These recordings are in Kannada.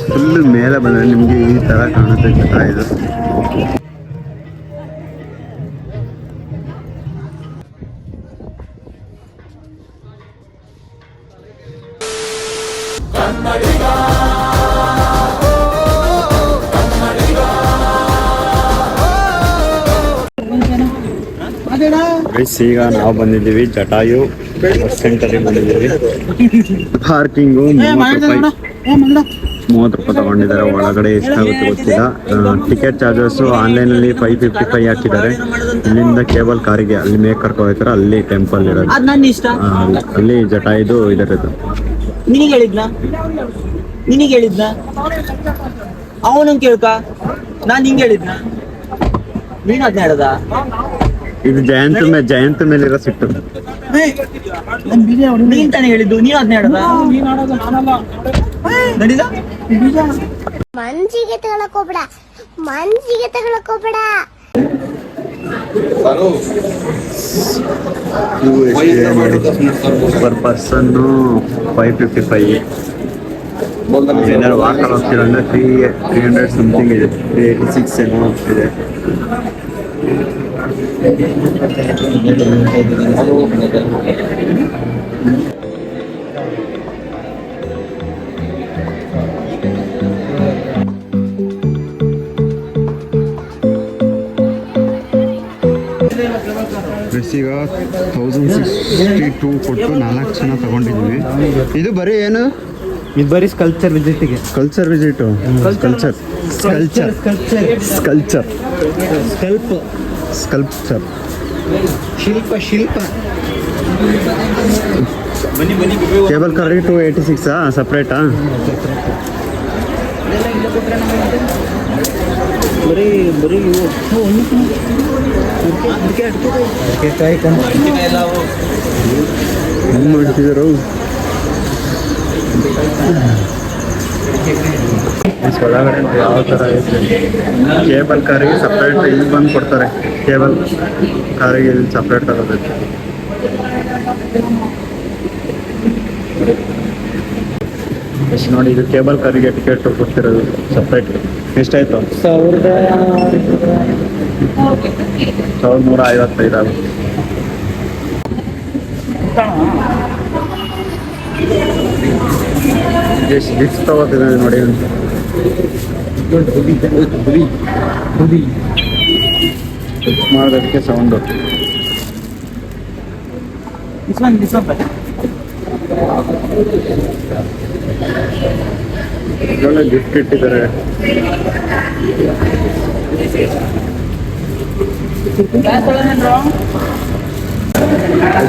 ಫುಲ್ ಮೇಲೆ ಬಂದರೆ ನಿಮಗೆ ಈ ಥರ ಕಾಣುತ್ತೆ ಜಟ ಇದು. ಈಗ ನಾವು ಬಂದಿದ್ದೀವಿ ಜಟಾಯು ಬಸ್ ಸೆಂಟರಿಗೆ ಬಂದಿದ್ದೀವಿ. ಪಾರ್ಕಿಂಗು 30 ರೂಪಾಯಿ ತಗೊಂಡಿದ್ದಾರೆ. ಒಳಗಡೆ ಎಷ್ಟಾಗುತ್ತೆ ಗೊತ್ತಿಲ್ಲ. ಟಿಕೆಟ್ ಚಾರ್ಜಸ್ಸು ಆನ್ಲೈನಲ್ಲಿ 555 ಹಾಕಿದ್ದಾರೆ. ಇಲ್ಲಿಂದ ಕೇಬಲ್ ಕಾರಿಗೆ ಅಲ್ಲಿ ಮೇಕ್ ಕರ್ಕೊ ಹೋಗ್ತಾರೆ. ಅಲ್ಲಿ ಟೆಂಪಲ್ ಇರೋದು, ಅಲ್ಲಿ ಜಟಾಯುದು ಇದರದ್ದು. ನಿನಗೆ ಹೇಳಿದ್ನ ಅವನಂಗೆ ಕೇಳ್ಕ, ನಾನು ಹಿಂಗೆ ಹೇಳಿದ್ನ, ನೀನು ಅದನ್ನ ಹೇಳ್ದ. ಇದು ಜಯಂತ್ ಮೇಲಿರೋ ಸಿಟ್ಟು. ನೀನ್ ತಾನೇ ಹೇಳಿದ್ದು, ನೀನು ಅದನ್ನ ಹೇಳ್ದ. ನಡೀದ ಮನ್ಸಿಗೆ ತಗೊಳಕೋಬೇಡ. Per person 555. ಏನಾದ್ರು ವಾಕಲ್ಲಿ ಹೋಗ್ತೀರ ಅಂದರೆ 300 ಸಮಥಿಂಗ್ ಇದೆ. 386 ಏನೋ ಇದೆ. ಈಗ 1062 ಕೊಟ್ಟು 4 ಜನ ತಗೊಂಡಿದ್ದೀವಿ. ಇದು ಬರೀ ಏನು? ಇದು ಬರೀ ಕಲ್ಚರ್ ವಿಸಿಟಿಗೆ. Culture visit. ಸ್ಕಲ್ಪ್ಚರ್ ಶಿಲ್ಪ ಕೇಬಲ್ ಕಾರಿಗೆ 286 ಸಪ್ರೇಟಾ? ಬರೀ ಹೆಂಗೆ ಮಾಡ್ತಿದ್ರು ಒಳಗಡೆ ಯಾವ ಥರ ಐತೆ. ಕೇಬಲ್ ಕಾರಿಗೆ ಸಪ್ರೇಟ್ ಇಲ್ಲಿ ಬಂದು ಕೊಡ್ತಾರೆ. ಕೇಬಲ್ ಕಾರಿಗೆ ಇಲ್ಲಿ ಸಪ್ರೇಟ್ ತಗೋಬೇಕು. ಎಷ್ಟು ನೋಡಿ, ಇದು ಕೇಬಲ್ ಕಾರಿಗೆ ಟಿಕೆಟ್ ಕೊಡ್ತಿರೋದು ಸಪ್ರೇಟ್. ಎಷ್ಟಾಯ್ತು? 1155 ಆಗುತ್ತೆ. ಎಷ್ಟು ಗಿಫ್ಟ್ ತಗೋತಿದ್ದಾನೆ ನೋಡಿ. ಮಾಡೋದಕ್ಕೆ ಸೌಂಡು. ಒಳ್ಳೆ ಗಿಫ್ಟ್ ಇಟ್ಟಿದ್ದಾರೆ.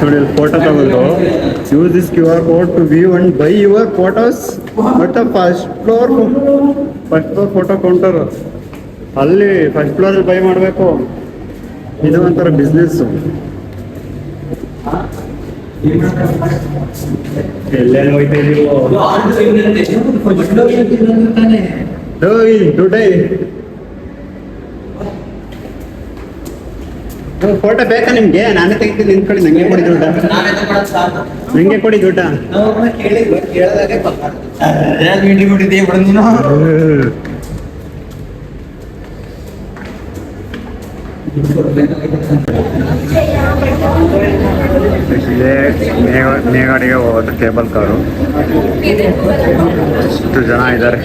ನೋಡಿ, ಫೋಟೋ ತಗೊಂಡು use this QR code to view and buy your photos at the first floor photo counter. ಅಲ್ಲಿ ಫಸ್ಟ್ ಫ್ಲೋರ್ ಬೈ ಮಾಡಬೇಕು. ಇದು ಒಂಥರ ಬಿಸ್ನೆಸ್ಸು. ಎಲ್ಲೇನು ಹೋಯ್ತಾ ಇದೀವೋ ದುಡ್ಡೈ. ಫೋಟೋ ಬೇಕಾ ನಿಮ್ಗೆ? ನಾನೇ ತೆಗಿತೀನಿ. ನಿನ್ ಕಡೆ ನಂಗೆ ಕೊಡಿ ದುಡ್ಡ. ನಂಗೆ ಕೊಡಿ ದುಡ್ಡ. ಮೇಘಾಡಿಗೆ ಹೋಗೋದು ಕೇಬಲ್ ಕಾರು. ಎಷ್ಟು ಜನ ಇದ್ದಾರೆ.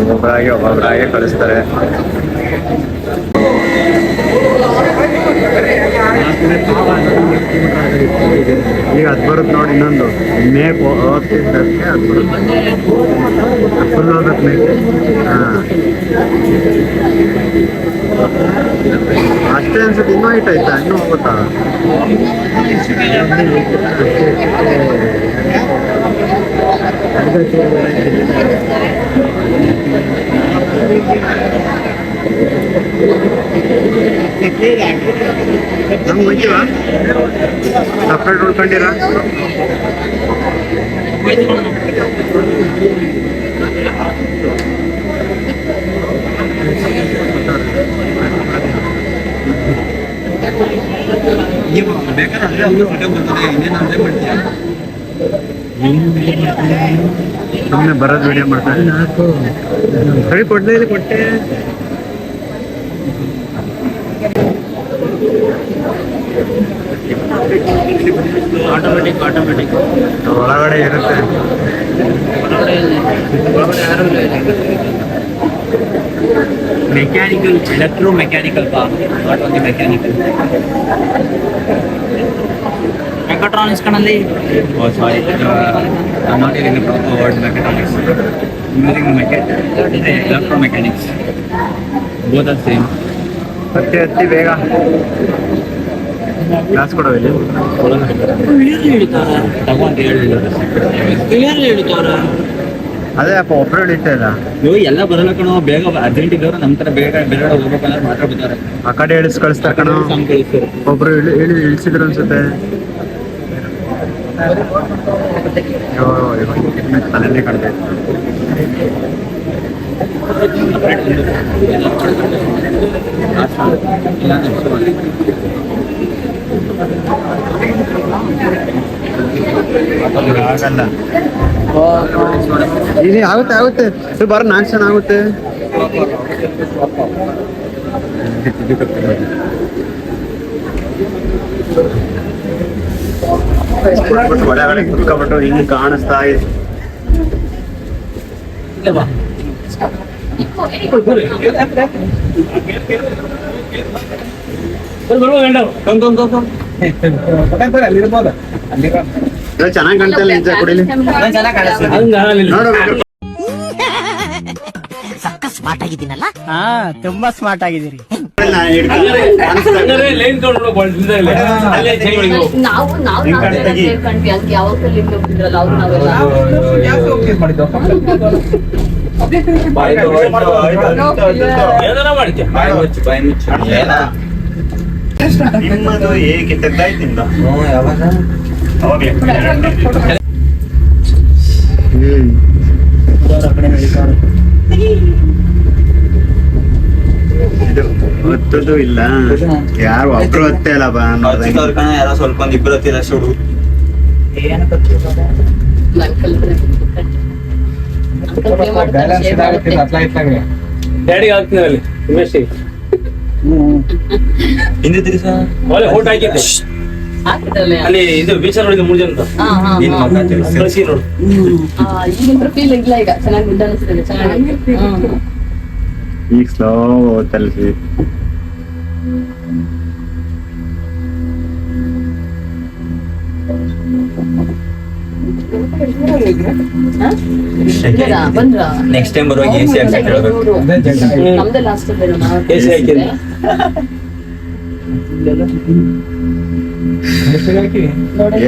ಒಬ್ಬೊಬ್ಬರಾಗೆ ಕಳಿಸ್ತಾರೆ. ಈಗ ಅದು ಬರುತ್ತೆ ನೋಡಿ. ಇನ್ನೊಂದು ಮೇಕ್ ಹೋಗ್ತಿದ್ದಕ್ಕೆ ಅದು ಬರುತ್ತೆ. ಫುಲ್ ಹೋಗುತ್ತೆ ಮೇಕೆ. ಅಷ್ಟೇ ಅನ್ಸುತ್ತೆ. ಇನ್ನೂ ಹೈಟ್ ಆಯ್ತಾ? ಇನ್ನೂ ಹೋಗುತ್ತಾ? ನಮ್ಗೆ ಗೊತ್ತಿಲ್ಲ. ಸಪ್ರೇಟ್ ಉಳ್ಕೊಂಡಿರ? ಸುಮ್ಮನೆ ಬರೋದು ವಿಡಿಯೋ ಮಾಡ್ತಾರೆ. ಸರಿ ಕೊಡ್ಲೇ ಇಲ್ಲಿ ಕೊಟ್ಟೆ. ಆಟೋಮೆಟಿಕ್ ಒಳಗಡೆ ಇರುತ್ತೆ. Mechanical, electro mechanical not only mechanical. Mechatronics ಕಣಲ್ಲಿ sorry not using the proper word mechatronics, using electro mechanics, both are same. ಹತ್ತಿ ಬೇಗ ಕ್ಲಾಸ್ ಕೊಡೋವಿಲ್ಲ. ಹೇಳ್ತಾರೆ ತಗೊಂತ ಹೇಳ್ತಾರೆ. ಅದೇ ಅಪ್ಪ ಒಬ್ಬರು ಹಿಡಿತಾ ಇಲ್ಲ. ಇವು ಎಲ್ಲ ಬರಲ್ಲ ಕಣೋ, ಬೇಗ ಅರ್ಜೆಂಟ್ ಇದ್ದವ್ರು ನಮ್ಮ ಥರ ಬೇಗ ಬೇರೆ ಹೋಗ್ಬೇಕಂದ್ರೆ ಮಾತ್ರ ಬರ್ತಾರೆ. ಆ ಕಡೆ ಇಳಿಸ್ ಕಳಿಸ್ತಾರೆ ಕಣ. ಒಬ್ರು ಇಳಿಸಿದ್ರು ಅನ್ಸುತ್ತೆ. ತಲೆನೇ ಕಡಿಮೆ. ಆಗಲ್ಲ. ಇದು ಆಗುತ್ತೆ ಆಗುತ್ತೆ ಬರ 4 ಜನ ಆಗುತ್ತೆ. ಒಳಗಡೆ ಕುತ್ಕೊಬಿಟ್ಟು ಹಿಂಗೆ ಕಾಣಿಸ್ತಾ ಇದೆ. ಚೆನ್ನಾಗಿ ಕಾಣ್ತಲ್ಲ ನಿಜ ಕುಡಿಲಿ. ನೋಡು ಸ್ಮಾರ್ಟ್ ಆಗಿದ್ದೀನಲ್ಲ. ತುಂಬಾ ಸ್ಮಾರ್ಟ್ ಆಗಿದ್ದೀರಿ. ನಿಮ್ಮದು ಹೇಗೆ ತೆಗ್ದಾಯ್ತಿಂದ ಅವಾಗಲೇ ಇದು ಹೊತ್ತದು ಇಲ್ಲ. ಯಾರು ಒಬ್ರು ಹೊತ್ತೇ ಇಲ್ಲ ಬಾ ಯಾರೋ ಸ್ವಲ್ಪ ಒಂದು ಇಬ್ಬರು ಹತ್ತಿರ ಅಷ್ಟು ಹುಡುಗ ಡ್ಯಾಡಿಗೆ ಹಾಕ್ತೀನಿ ಅಲ್ಲಿ ಉಮೇಶಿ ಹಿಂದೆ ತಿರ್ಸ ಒಳ್ಳೆ ಫೋಟೋ ಹಾಕಿದ್ದೆ ಅಲ್ಲಿ ಇದು ಬೀಚ್ ನೋಡಿದ 3 ಜನ ನಿನ್ ಮಗ ತಿರ್ಸಿ ಕಳಿಸಿ ನೋಡು. ಈಗಿನ ಫೀಲ್ ಇಲ್ಲ ಈಗ ಚೆನ್ನಾಗಿ ಗುಡ್ ಅನಿಸ್ತದೆ ಚೆನ್ನಾಗಿ. ಈಗ ಸ್ಲೋ ತಲ್ಸಿ. ಬಂದ್ರ ನೆಕ್ಸ್ಟ್ ಟೈಮ್ ಬರುವಾಗ AC ಹಾಕ್ಸಕ್ಕೆ ಹೇಳ್ಬೇಕು. ನಮ್ದೇ ಲಾಸ್ಟ್ AC ಹಾಕಿದ್ದೆ.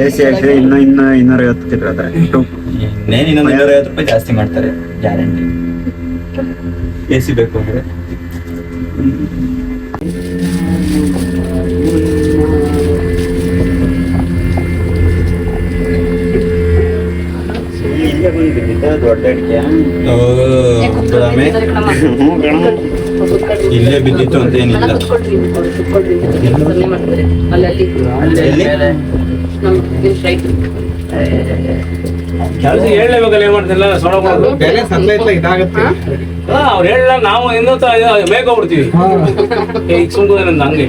AC ಹಾಕಿದ್ರೆ ಇನ್ನು 250 ತಿರ್ಗತ್ತೆ. ಇನ್ನೇನು ಇನ್ನೊಂದು 250 ರೂಪಾಯಿ ಜಾಸ್ತಿ ಮಾಡ್ತಾರೆ ಗ್ಯಾರಂಟಿ. AC ಬೇಕು ಅಂದ್ರೆ ದೊಡ್ಡ ಅಡಿಕೆ ಇಲ್ಲೇ ಬಿದ್ದಿತ್ತು ಅಂತ ಏನಿಲ್ಲ. ಕೆಲಸ ಹೇಳಲೇಬೇಕಲ್ಲ, ಏನ್ ಮಾಡ್ತಿಲ್ಲ ಸೊಳ ಅವ್ರು ಹೇಳ ನಾವು ಮೇಕೋಗ್ಬಿಡ್ತೀವಿ. ಈಗ ಸುಮ್ಕೋದೆ ನಂದು ಹಂಗೆ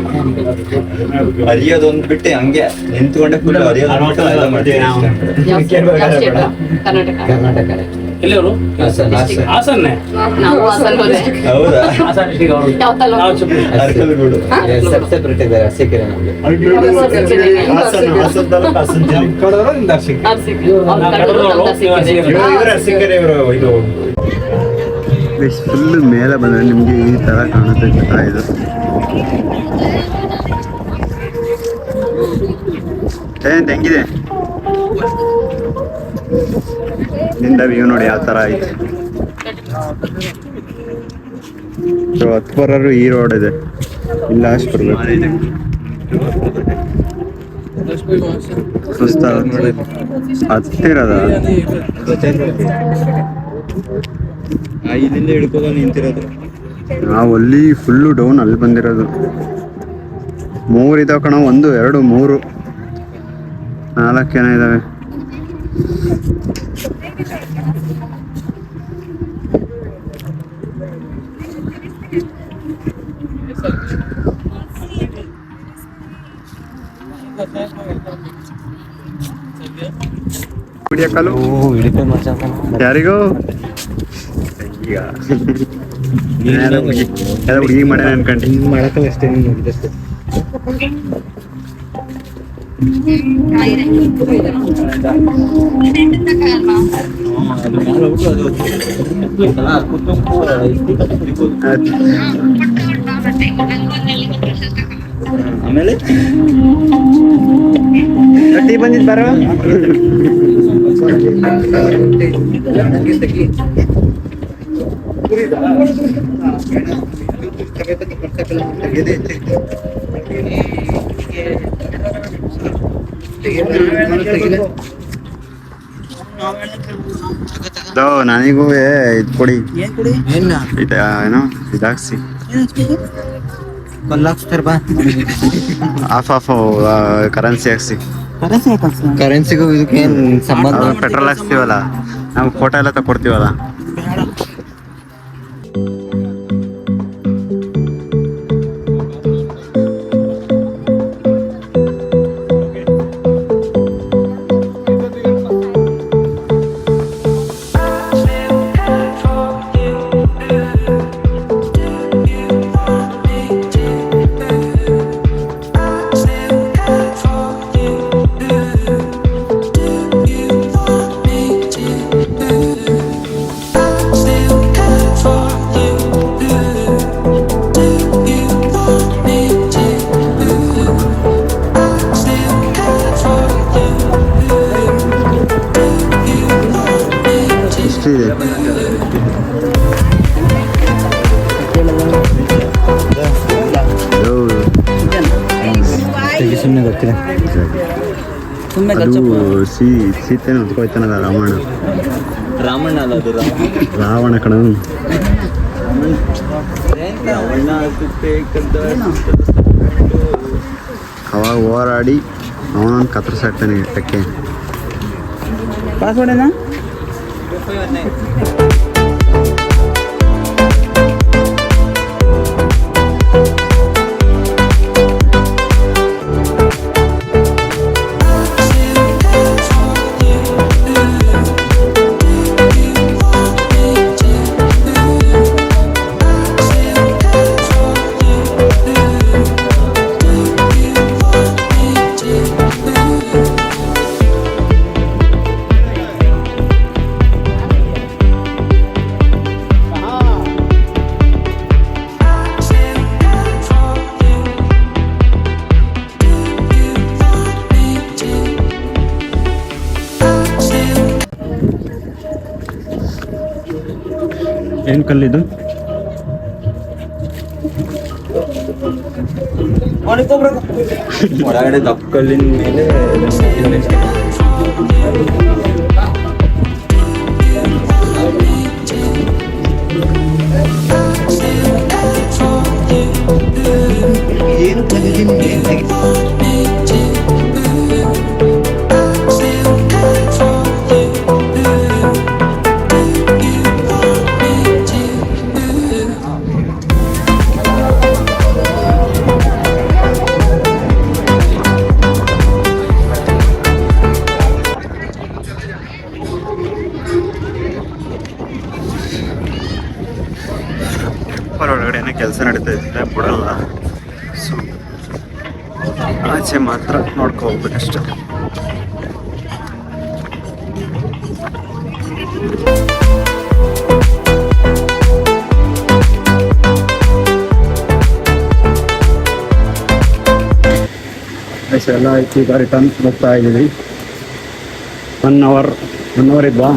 ಅರಿಯೋದೊಂದು ಬಿಟ್ಟೆ ಹಂಗೆ ನಿಂತ್ಕೊಂಡೆ ಫುಲ್ ಅರಿಯೋದು ಎಲ್ಲ ಮಾಡ್ತೀವಿ. ಕರ್ನಾಟಕ ಎಲ್ಲವರು ಹಾಸನ್ನೇ ಹೌದಾ? ಹಾಸನ್ ಡಿಸ್ಟಿಕ್ ಅವರು. ನಾವು ಚಿಕ್ಕ ಅರ್ಕಲ್ಗೂಡು ಸೆಪ್ಟೆಂಬರ್ ಇಟ್ಟಿದ್ದಾರೆ ಅರಸೀಕೆರೆ ನಮ್ಗೆ. ಫುಲ್ ಮೇಲೆ ಬಂದ್ರೆ ನಿಮ್ಗೆ ಈ ತರ ಕಾಣುತ್ತೆ ಇದು. ಹೆಂಗಿದೆ ನಿಂದ ವ್ಯೂ ನೋಡಿ ಯಾವ ತರ ಐತೆ. ಹತ್ತು ಬರೋರು ಈ ರೋಡ್ ಇದೆ, ಇಲ್ಲ ಅಷ್ಟು ಬರ್ಬೇಕು. ಸುಸ್ತಾಗುತ್ತೆ ಹತ್ತಿರದ ಇಲ್ಲಿಂದ ಹಿಡ್ಕೋದು ನಿಂತಿರೋದು. ನಾವು ಅಲ್ಲಿ ಫುಲ್ಲು ಡೌನ್ ಅಲ್ಲಿ ಬಂದಿರೋದು. 3 ಇದಾವೆ ಕಣ, 1 2 3 4 ಏನೋ ಇದಾವೆ. ಕುಡಿಯಕ್ಕಲು ಯಾರಿಗೂ ಈಗ ಹುಡುಗಿ ಮಾಡ್ಯಾನ ಅನ್ಕಂಡು ಮಾಡಕ್ಕಲ್ಲ ಅಷ್ಟೇ ನೋಡಿದಷ್ಟೇ. ಆಮೇಲೆ ಟೀ ಬಂದಿದ್ ಬಾರೋ. ನನಗೂ ಇದು ಕೊಡಿ ಏನೋ ಇದಾಕ್ಸಿ ಆಫ್ ಕರೆನ್ಸಿ ಹಾಕ್ಸಿ. ಕರೆನ್ಸಿಗೂ ಇದಕ್ಕೆ ಏನ್ ಸಂಬಂಧ? ಪೆಟ್ರೋಲ್ ಹಾಕ್ಸ್ತೀವಲ್ಲ ನಾವು ಫೋಟೋ ಎಲ್ಲ ತಕೊಡ್ತೀವಲ್ಲ. ಸುಮ್ಮನೆ ಗೊತ್ತಿಲ್ಲ. ಅದು ಸೀತೆನ ಹೊತ್ಕೊಯ್ತಾನಲ್ಲ ರಾಮಣ್ಣ ಅಲ್ಲ ಅದು ರಾವಣ ಕಣ. ಅವಾಗ ಹೋರಾಡಿ ಅವನನ್ನು ಕತ್ತರಿಸಾಕ್ತಾನೆ ಟಕ್ಕೆ. ಪಾಸ್ವರ್ಡ್ ಏನು ಕಲ್ಲಿದು? ಒಳಗಡೆ ದಪ್ಪ ಕಲ್ಲಿನ ಮೇಲೆ ಒಳಗಡೆ ಏನೋ ಕೆಲಸ ನಡೀತಾ ಇದ್ರೆ ಬಿಡಲ್ಲ. ಸೊ ಆಚೆ ಮಾತ್ರ ನೋಡ್ಕೊ ಹೋಗ್ಬೇಕಷ್ಟೆ. ಎಲ್ಲ ಆಯ್ತು. ಈಗ ರಿಟರ್ನ್ ಹೋಗ್ತಾ ಇದ್ದೀವಿ. 1 hour ಇದ್ವಾ?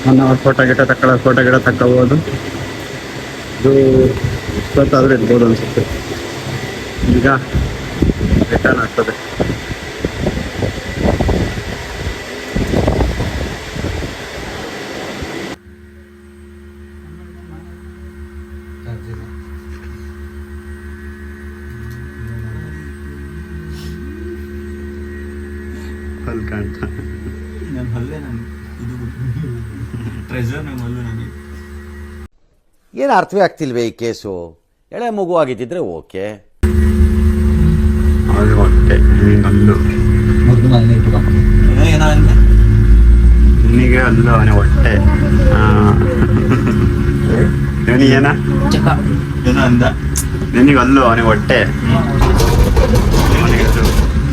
1 hour ಫೋಟೋ ಗಿಟ ತಕ್ಕೋಬೋದು. ಇದು ಇಷ್ಟೊತ್ತಾದರೂ ಇರ್ಬೋದು ಅನಿಸುತ್ತೆ. ಈಗ ರಿಟರ್ನ್ ಆಗ್ತದೆ. ಅಲ್ಲಿ ನನ್ನ ಹಲ್ಲೆ ನಾನು ಇದು ಟ್ರೆಜರ್ ನಮ್ಮ ಹಲ್ಲು ನನಗೆ. ಏನು ಅರ್ಥವೇ ಆಗ್ತಿಲ್ವೇ ಈ ಕೇಸು? ಎಳೆ ಮಗು ಆಗಿದ್ದಿದ್ರೆ ಓಕೆ. ಅದು ಹೊಟ್ಟೆ ಹಲ್ಲು, ಏನೋ ಅಂದೆ ನಿನಗೆ ಹಲ್ಲು ಅವನೇ ಹೊಟ್ಟೆ. ನಿನಗೇನ ಏನೋ ಅಂದ. ನಿನಗೆ ಹಲ್ಲು ಅವನಿಗೆ ಹೊಟ್ಟೆ.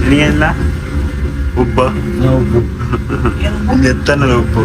ನಿನಗೇನಿಲ್ಲ ಉಬ್ಬ ಎತ್ತನಲ್ಲ ಉಪ್ಪು.